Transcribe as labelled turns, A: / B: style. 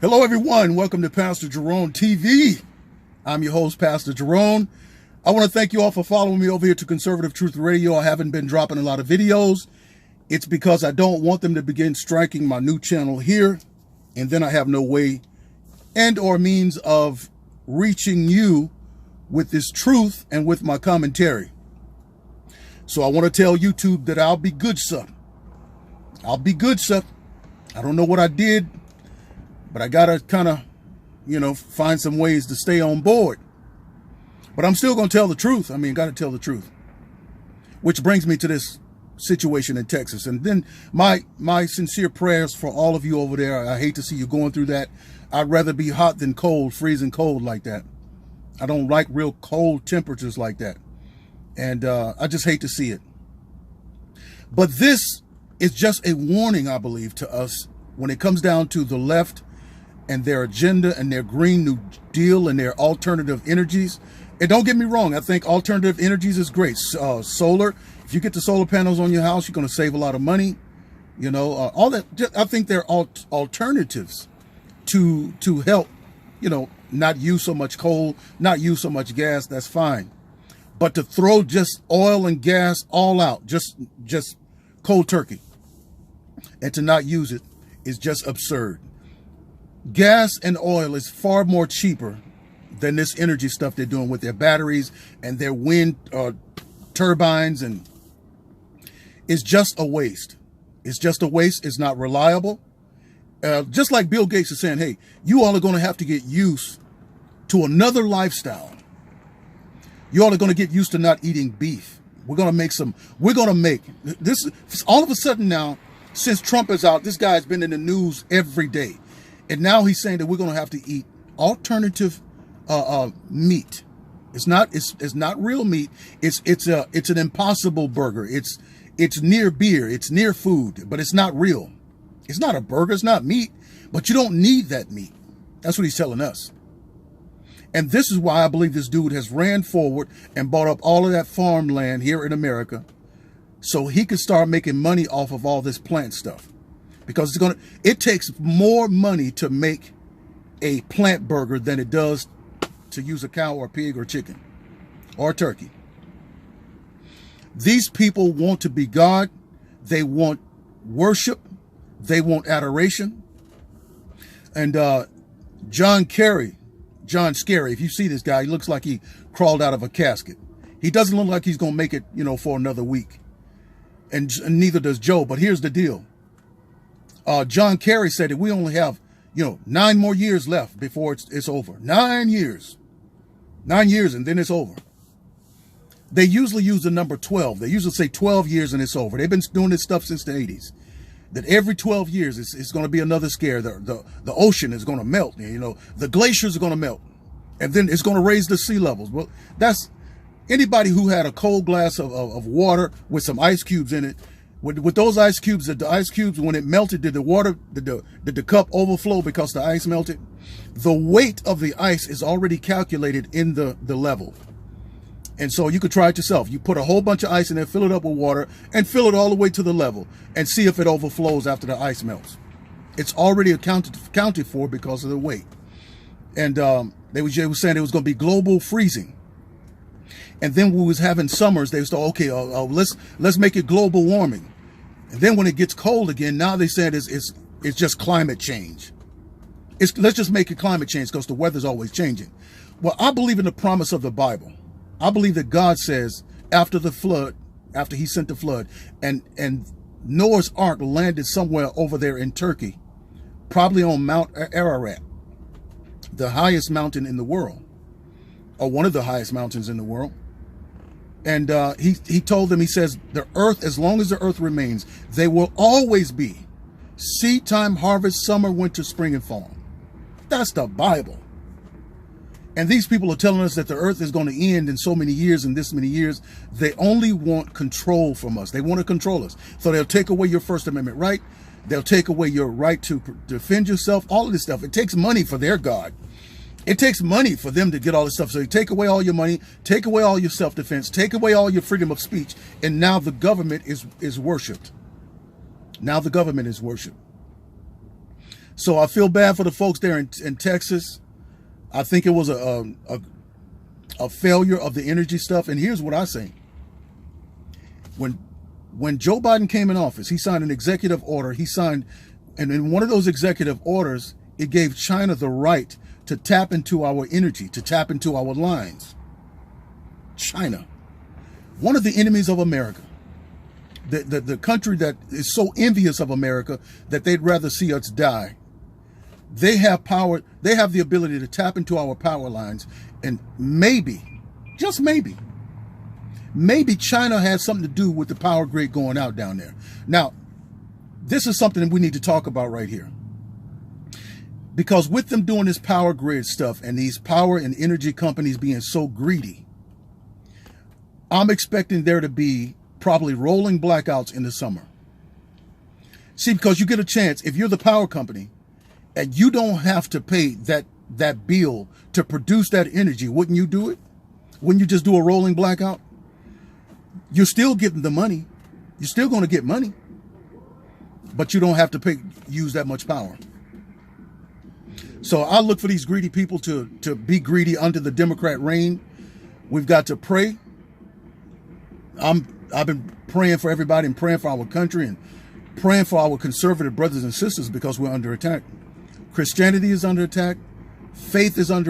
A: Hello, everyone. Welcome to Pastor Jeroneld TV. I'm your host, Pastor Jeroneld. I want to thank you all for following me over here to Conservative Truth Radio. I haven't been dropping a lot of videos. It's because I don't want them to begin striking my new channel here, and then I have no way and or means of reaching you with this truth and with my commentary. So I want to tell YouTube that I'll be good, sir. I'll be good, sir. I don't know what I did, but I got to kind of, find some ways to stay on board. But I'm still going to tell the truth. Got to tell the truth. Which brings me to this situation in Texas. And then my sincere prayers for all of you over there. I hate to see you going through that. I'd rather be hot than cold, freezing cold like that. I don't like real cold temperatures like that. And I just hate to see it. But this is just a warning, I believe, to us when it comes down to the left and their agenda and their Green New Deal and their alternative energies. And don't get me wrong, I think alternative energies is great. Solar, if you get the solar panels on your house, you're going to save a lot of money. All that. I think they're alternatives to help, not use so much coal, not use so much gas. That's fine. But to throw just oil and gas all out, just cold turkey, and to not use it is just absurd. Gas and oil is far more cheaper than this energy stuff they're doing with their batteries and their wind turbines, and it's just a waste. It's just a waste. It's not reliable. Just like Bill Gates is saying, hey, you all are going to have to get used to another lifestyle. You all are going to get used to not eating beef. We're going to make this all of a sudden now, since Trump is out, this guy's been in the news every day. And now he's saying that we're going to have to eat alternative meat. It's not real meat. It's an impossible burger. It's near beer. It's near food, but it's not real. It's not a burger. It's not meat, but you don't need that meat. That's what he's telling us. And this is why I believe this dude has ran forward and bought up all of that farmland here in America so he could start making money off of all this plant stuff. Because it takes more money to make a plant burger than it does to use a cow or a pig or chicken or turkey. These people want to be God. They want worship. They want adoration. And John Scary, if you see this guy, he looks like he crawled out of a casket. He doesn't look like he's going to make it, for another week. And neither does Joe. But here's the deal. John Kerry said that we only have, 9 more years left before it's over. 9 years. 9 years and then it's over. They usually use the number 12. They usually say 12 years and it's over. They've been doing this stuff since the 80s. That every 12 years it's going to be another scare. The ocean is going to melt. The glaciers are going to melt. And then it's going to raise the sea levels. Well, that's anybody who had a cold glass of water with some ice cubes in it. With those ice cubes, when it melted, did the cup overflow because the ice melted? The weight of the ice is already calculated in the level. And so you could try it yourself. You put a whole bunch of ice in there, fill it up with water, and fill it all the way to the level, and see if it overflows after the ice melts. It's already accounted for because of the weight. And they were saying it was going to be global freezing. And then we was having summers. They was thought, okay, let's make it global warming. And then when it gets cold again, now they said it's just climate change. Let's just make it climate change because the weather's always changing. Well, I believe in the promise of the Bible. I believe that God says after the flood, after he sent the flood, and Noah's Ark landed somewhere over there in Turkey, probably on Mount Ararat, the highest mountain in the world, or one of the highest mountains in the world. And he told them, he says, the earth, as long as the earth remains, they will always be seed time, harvest, summer, winter, spring, and fall. That's the Bible. And these people are telling us that the earth is going to end in so many years and this many years. They only want control from us. They want to control us. So they'll take away your First Amendment right. They'll take away your right to defend yourself. All of this stuff. It takes money for their God. It takes money for them to get all this stuff. So you take away all your money, take away all your self-defense, take away all your freedom of speech. And now the government is worshipped. Now the government is worshipped. So I feel bad for the folks there in Texas. I think it was a failure of the energy stuff. And here's what I say. When Joe Biden came in office, he signed an executive order. And in one of those executive orders, it gave China the right to tap into our energy, to tap into our lines. China, one of the enemies of America, the country that is so envious of America that they'd rather see us die. They have power. They have the ability to tap into our power lines. And maybe, just maybe China has something to do with the power grid going out down there. Now, this is something that we need to talk about right here. Because with them doing this power grid stuff and these power and energy companies being so greedy, I'm expecting there to be probably rolling blackouts in the summer. See, because you get a chance, if you're the power company and you don't have to pay that bill to produce that energy, wouldn't you do it? Wouldn't you just do a rolling blackout? You're still getting the money. You're still going to get money, but you don't have to use that much power. So I look for these greedy people to be greedy under the Democrat reign. We've got to pray. I've been praying for everybody and praying for our country and praying for our conservative brothers and sisters because we're under attack. Christianity is under attack. Faith is under